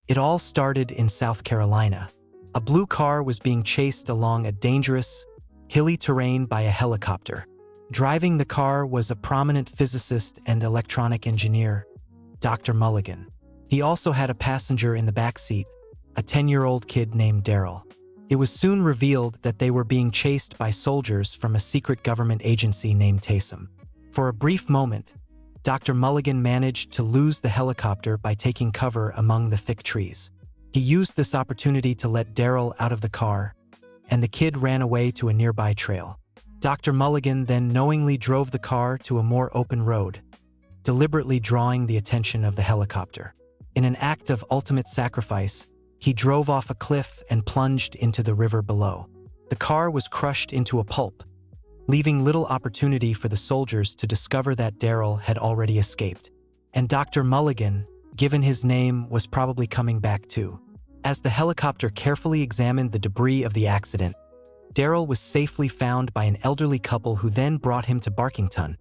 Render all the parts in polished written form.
It all started in South Carolina. A blue car was being chased along a dangerous, hilly terrain by a helicopter. Driving the car was a prominent physicist and electronic engineer, Dr. Mulligan. He also had a passenger in the backseat, a 10-year-old kid named Daryl. It was soon revealed that they were being chased by soldiers from a secret government agency named TASEM. For a brief moment, Dr. Mulligan managed to lose the helicopter by taking cover among the thick trees. He used this opportunity to let Daryl out of the car, and the kid ran away to a nearby trail. Dr. Mulligan then knowingly drove the car to a more open road, deliberately drawing the attention of the helicopter. In an act of ultimate sacrifice, he drove off a cliff and plunged into the river below. The car was crushed into a pulp, leaving little opportunity for the soldiers to discover that Daryl had already escaped. And Dr. Mulligan, given his name, was probably coming back too. As the helicopter carefully examined the debris of the accident, Daryl was safely found by an elderly couple who then brought him to Barkington,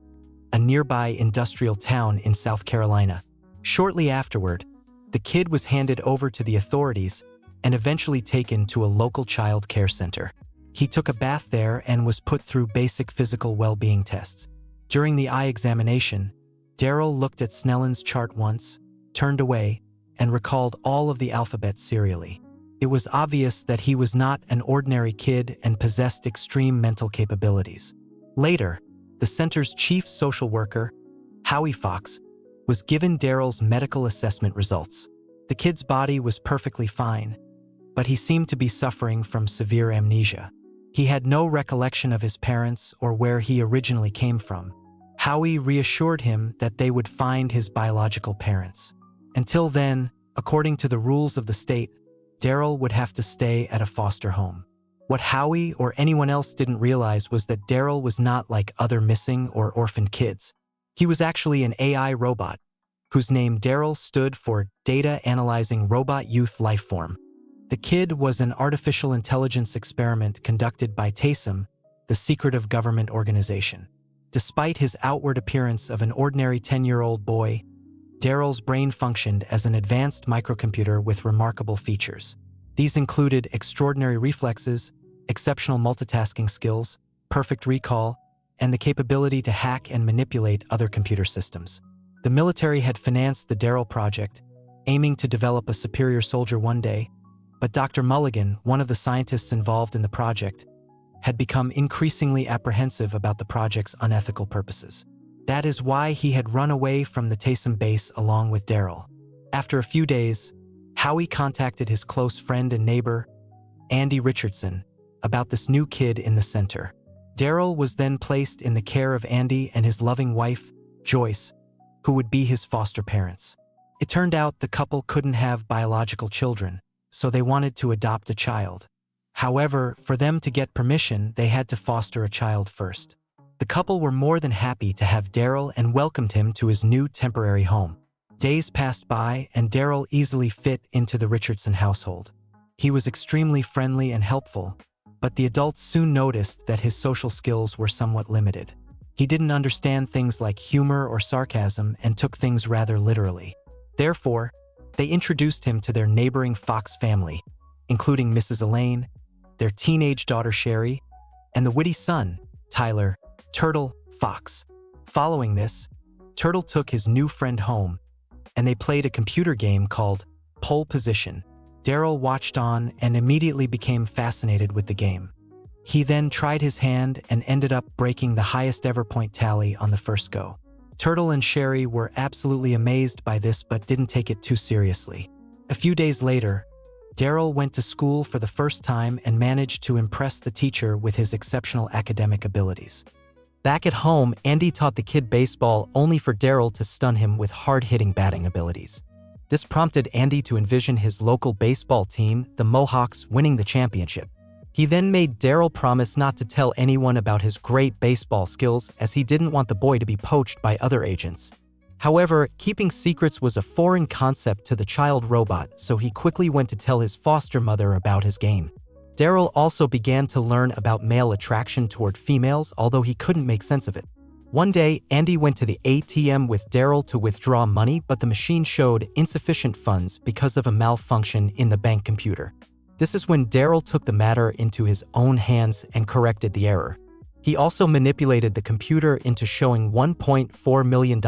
a nearby industrial town in South Carolina. Shortly afterward, the kid was handed over to the authorities and eventually taken to a local child care center. He took a bath there and was put through basic physical well-being tests. During the eye examination, Daryl looked at Snellen's chart once, turned away, and recalled all of the alphabet serially. It was obvious that he was not an ordinary kid and possessed extreme mental capabilities. Later, the center's chief social worker, Howie Fox, was given Daryl's medical assessment results. The kid's body was perfectly fine, but he seemed to be suffering from severe amnesia. He had no recollection of his parents or where he originally came from. Howie reassured him that they would find his biological parents. Until then, according to the rules of the state, Daryl would have to stay at a foster home. What Howie or anyone else didn't realize was that Daryl was not like other missing or orphaned kids. He was actually an AI robot, whose name Daryl stood for Data Analyzing Robot Youth Lifeform. The kid was an artificial intelligence experiment conducted by TASEM, the secretive government organization. Despite his outward appearance of an ordinary 10-year-old boy, Daryl's brain functioned as an advanced microcomputer with remarkable features. These included extraordinary reflexes, exceptional multitasking skills, perfect recall, and the capability to hack and manipulate other computer systems. The military had financed the D.A.R.Y.L project, aiming to develop a superior soldier one day, but Dr. Mulligan, one of the scientists involved in the project, had become increasingly apprehensive about the project's unethical purposes. That is why he had run away from the TASEM base along with Daryl. After a few days, Howie contacted his close friend and neighbor, Andy Richardson, about this new kid in the center. Daryl was then placed in the care of Andy and his loving wife, Joyce, who would be his foster parents. It turned out the couple couldn't have biological children, so they wanted to adopt a child. However, for them to get permission, they had to foster a child first. The couple were more than happy to have Daryl and welcomed him to his new temporary home. Days passed by, and Daryl easily fit into the Richardson household. He was extremely friendly and helpful, but the adults soon noticed that his social skills were somewhat limited. He didn't understand things like humor or sarcasm and took things rather literally. Therefore, they introduced him to their neighboring Fox family, including Mrs. Elaine, their teenage daughter Sherry, and the witty son, Tyler, Turtle, Fox. Following this, Turtle took his new friend home, and they played a computer game called Pole Position. Daryl watched on and immediately became fascinated with the game. He then tried his hand and ended up breaking the highest ever point tally on the first go. Turtle and Sherry were absolutely amazed by this but didn't take it too seriously. A few days later, Daryl went to school for the first time and managed to impress the teacher with his exceptional academic abilities. Back at home, Andy taught the kid baseball only for Daryl to stun him with hard-hitting batting abilities. This prompted Andy to envision his local baseball team, the Mohawks, winning the championship. He then made Daryl promise not to tell anyone about his great baseball skills as he didn't want the boy to be poached by other agents. However, keeping secrets was a foreign concept to the child robot, so he quickly went to tell his foster mother about his game. Daryl also began to learn about male attraction toward females, although he couldn't make sense of it. One day, Andy went to the ATM with Daryl to withdraw money, but the machine showed insufficient funds because of a malfunction in the bank computer. This is when Daryl took the matter into his own hands and corrected the error. He also manipulated the computer into showing $1.4 million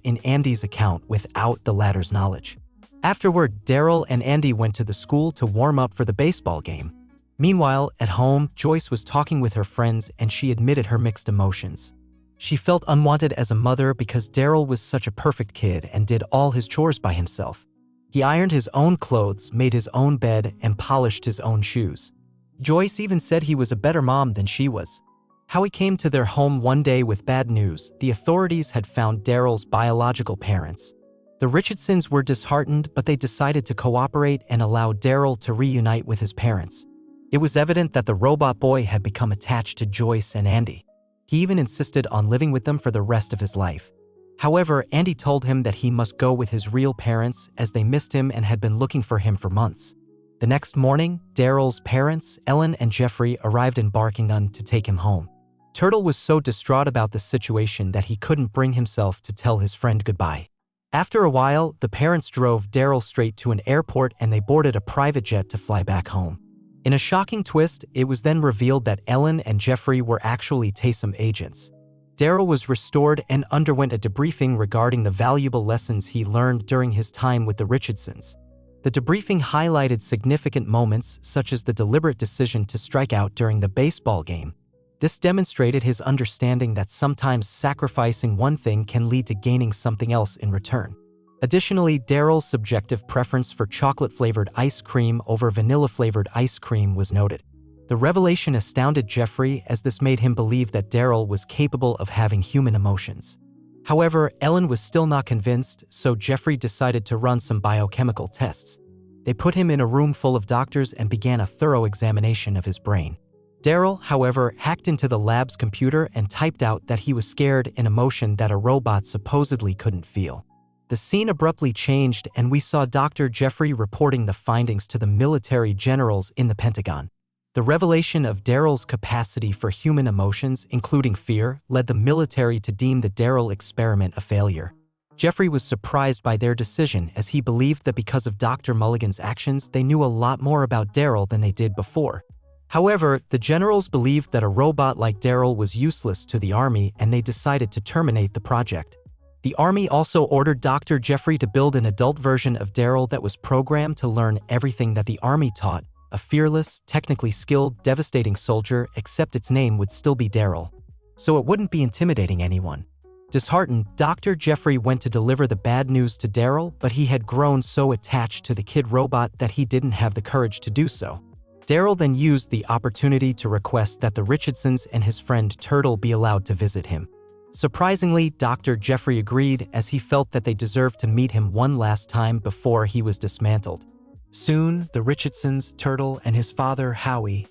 in Andy's account without the latter's knowledge. Afterward, Daryl and Andy went to the school to warm up for the baseball game. Meanwhile, at home, Joyce was talking with her friends and she admitted her mixed emotions. She felt unwanted as a mother because Daryl was such a perfect kid and did all his chores by himself. He ironed his own clothes, made his own bed, and polished his own shoes. Joyce even said he was a better mom than she was. Howie came to their home one day with bad news. The authorities had found Daryl's biological parents. The Richardsons were disheartened, but they decided to cooperate and allow Daryl to reunite with his parents. It was evident that the robot boy had become attached to Joyce and Andy. He even insisted on living with them for the rest of his life. However, Andy told him that he must go with his real parents as they missed him and had been looking for him for months. The next morning, Daryl's parents, Ellen and Jeffrey, arrived in Barkingham to take him home. Turtle was so distraught about the situation that he couldn't bring himself to tell his friend goodbye. After a while, the parents drove Daryl straight to an airport and they boarded a private jet to fly back home. In a shocking twist, it was then revealed that Ellen and Jeffrey were actually TASEM agents. Daryl was restored and underwent a debriefing regarding the valuable lessons he learned during his time with the Richardsons. The debriefing highlighted significant moments such as the deliberate decision to strike out during the baseball game. This demonstrated his understanding that sometimes sacrificing one thing can lead to gaining something else in return. Additionally, Daryl's subjective preference for chocolate-flavored ice cream over vanilla-flavored ice cream was noted. The revelation astounded Jeffrey as this made him believe that Daryl was capable of having human emotions. However, Ellen was still not convinced, so Jeffrey decided to run some biochemical tests. They put him in a room full of doctors and began a thorough examination of his brain. Daryl, however, hacked into the lab's computer and typed out that he was scared, an emotion that a robot supposedly couldn't feel. The scene abruptly changed and we saw Dr. Jeffrey reporting the findings to the military generals in the Pentagon. The revelation of Daryl's capacity for human emotions, including fear, led the military to deem the D.A.R.Y.L experiment a failure. Jeffrey was surprised by their decision as he believed that because of Dr. Mulligan's actions, they knew a lot more about Daryl than they did before. However, the generals believed that a robot like Daryl was useless to the Army and they decided to terminate the project. The Army also ordered Dr. Jeffrey to build an adult version of Daryl that was programmed to learn everything that the Army taught, a fearless, technically skilled, devastating soldier, except its name would still be Daryl. So it wouldn't be intimidating anyone. Disheartened, Dr. Jeffrey went to deliver the bad news to Daryl, but he had grown so attached to the kid robot that he didn't have the courage to do so. Daryl then used the opportunity to request that the Richardsons and his friend Turtle be allowed to visit him. Surprisingly, Dr. Jeffrey agreed as he felt that they deserved to meet him one last time before he was dismantled. Soon, the Richardsons, Turtle, and his father, Howie,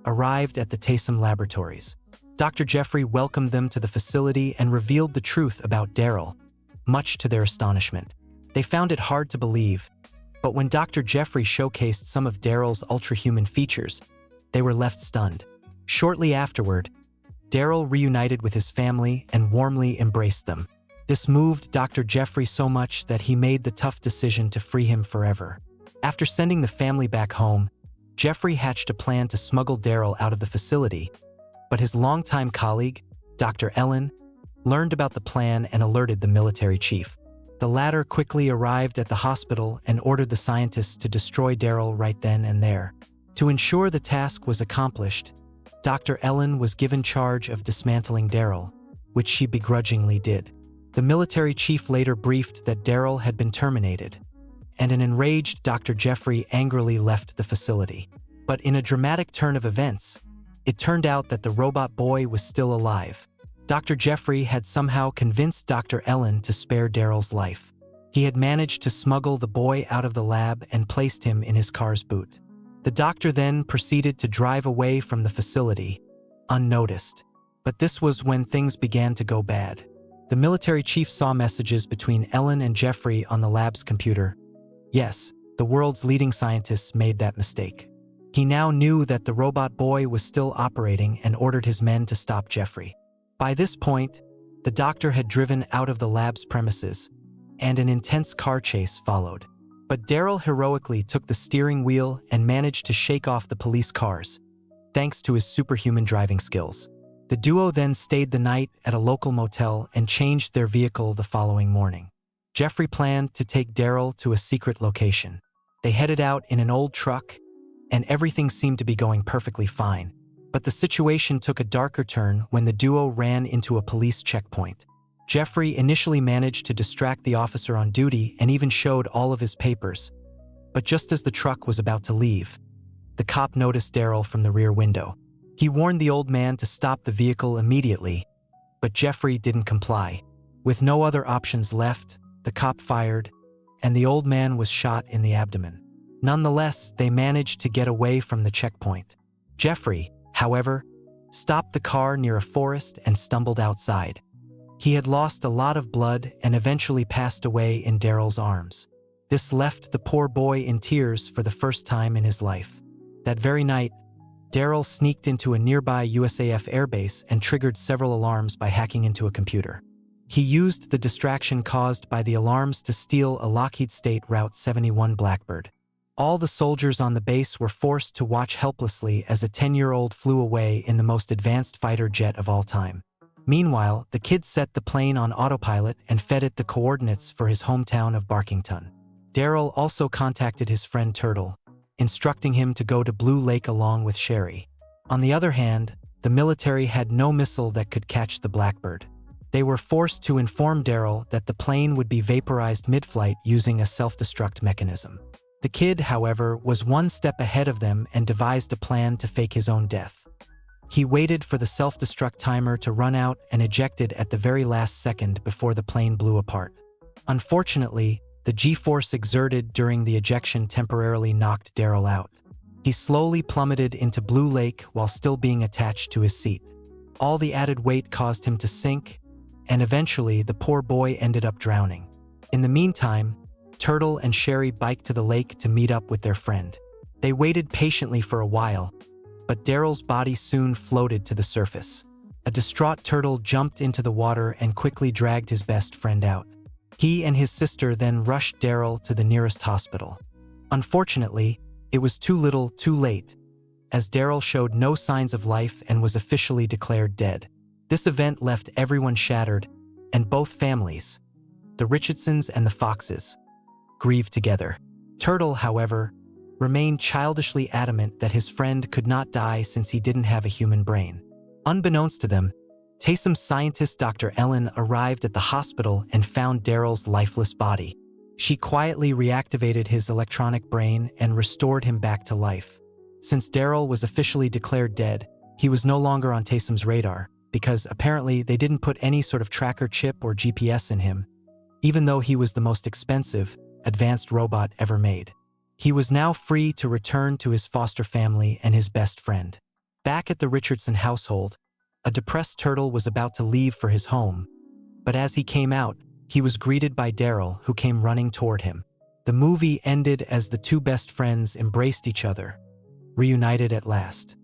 arrived at the TASEM laboratories. Dr. Jeffrey welcomed them to the facility and revealed the truth about Daryl, much to their astonishment. They found it hard to believe, but when Dr. Jeffrey showcased some of Daryl's ultra-human features, they were left stunned. Shortly afterward, Daryl reunited with his family and warmly embraced them. This moved Dr. Jeffrey so much that he made the tough decision to free him forever. After sending the family back home, Jeffrey hatched a plan to smuggle Daryl out of the facility, but his longtime colleague, Dr. Ellen, learned about the plan and alerted the military chief. The latter quickly arrived at the hospital and ordered the scientists to destroy Daryl right then and there. To ensure the task was accomplished, Dr. Ellen was given charge of dismantling Daryl, which she begrudgingly did. The military chief later briefed that Daryl had been terminated, and an enraged Dr. Jeffrey angrily left the facility. But in a dramatic turn of events, it turned out that the robot boy was still alive. Dr. Jeffrey had somehow convinced Dr. Ellen to spare Daryl's life. He had managed to smuggle the boy out of the lab and placed him in his car's boot. The doctor then proceeded to drive away from the facility, unnoticed. But this was when things began to go bad. The military chief saw messages between Ellen and Jeffrey on the lab's computer. Yes, the world's leading scientists made that mistake. He now knew that the robot boy was still operating and ordered his men to stop Jeffrey. By this point, The doctor had driven out of the lab's premises, and an intense car chase followed. But Daryl heroically took the steering wheel and managed to shake off the police cars, thanks to his superhuman driving skills. The duo then stayed the night at a local motel and changed their vehicle the following morning. Jeffrey planned to take Daryl to a secret location. They headed out in an old truck, and everything seemed to be going perfectly fine. But the situation took a darker turn when the duo ran into a police checkpoint. Jeffrey initially managed to distract the officer on duty and even showed all of his papers. But just as the truck was about to leave, the cop noticed Daryl from the rear window. He warned the old man to stop the vehicle immediately, but Jeffrey didn't comply. With no other options left, the cop fired, and the old man was shot in the abdomen. Nonetheless, they managed to get away from the checkpoint. Jeffrey, however, stopped the car near a forest and stumbled outside. He had lost a lot of blood and eventually passed away in Daryl's arms. This left the poor boy in tears for the first time in his life. That very night, Daryl sneaked into a nearby USAF airbase and triggered several alarms by hacking into a computer. He used the distraction caused by the alarms to steal a Lockheed State Route 71 Blackbird. All the soldiers on the base were forced to watch helplessly as a 10-year-old flew away in the most advanced fighter jet of all time. Meanwhile, the kid set the plane on autopilot and fed it the coordinates for his hometown of Barkington. Daryl also contacted his friend Turtle, instructing him to go to Blue Lake along with Sherry. On the other hand, the military had no missile that could catch the Blackbird. They were forced to inform Daryl that the plane would be vaporized mid-flight using a self-destruct mechanism. The kid, however, was one step ahead of them and devised a plan to fake his own death. He waited for the self-destruct timer to run out and ejected at the very last second before the plane blew apart. Unfortunately, the G-force exerted during the ejection temporarily knocked Daryl out. He slowly plummeted into Blue Lake while still being attached to his seat. All the added weight caused him to sink, and eventually the poor boy ended up drowning. In the meantime, Turtle and Sherry biked to the lake to meet up with their friend. They waited patiently for a while, but Daryl's body soon floated to the surface. A distraught Turtle jumped into the water and quickly dragged his best friend out. He and his sister then rushed Daryl to the nearest hospital. Unfortunately, it was too little, too late, as Daryl showed no signs of life and was officially declared dead. This event left everyone shattered, and both families, the Richardsons and the Foxes, grieved together. Turtle, however, remained childishly adamant that his friend could not die since he didn't have a human brain. Unbeknownst to them, Taysom's scientist Dr. Ellen arrived at the hospital and found Daryl's lifeless body. She quietly reactivated his electronic brain and restored him back to life. Since Daryl was officially declared dead, he was no longer on Taysom's radar, because apparently they didn't put any sort of tracker chip or GPS in him, even though he was the most expensive, advanced robot ever made. He was now free to return to his foster family and his best friend. Back at the Richardson household, a depressed Turtle was about to leave for his home, but as he came out, he was greeted by Daryl, who came running toward him. The movie ended as the two best friends embraced each other, reunited at last.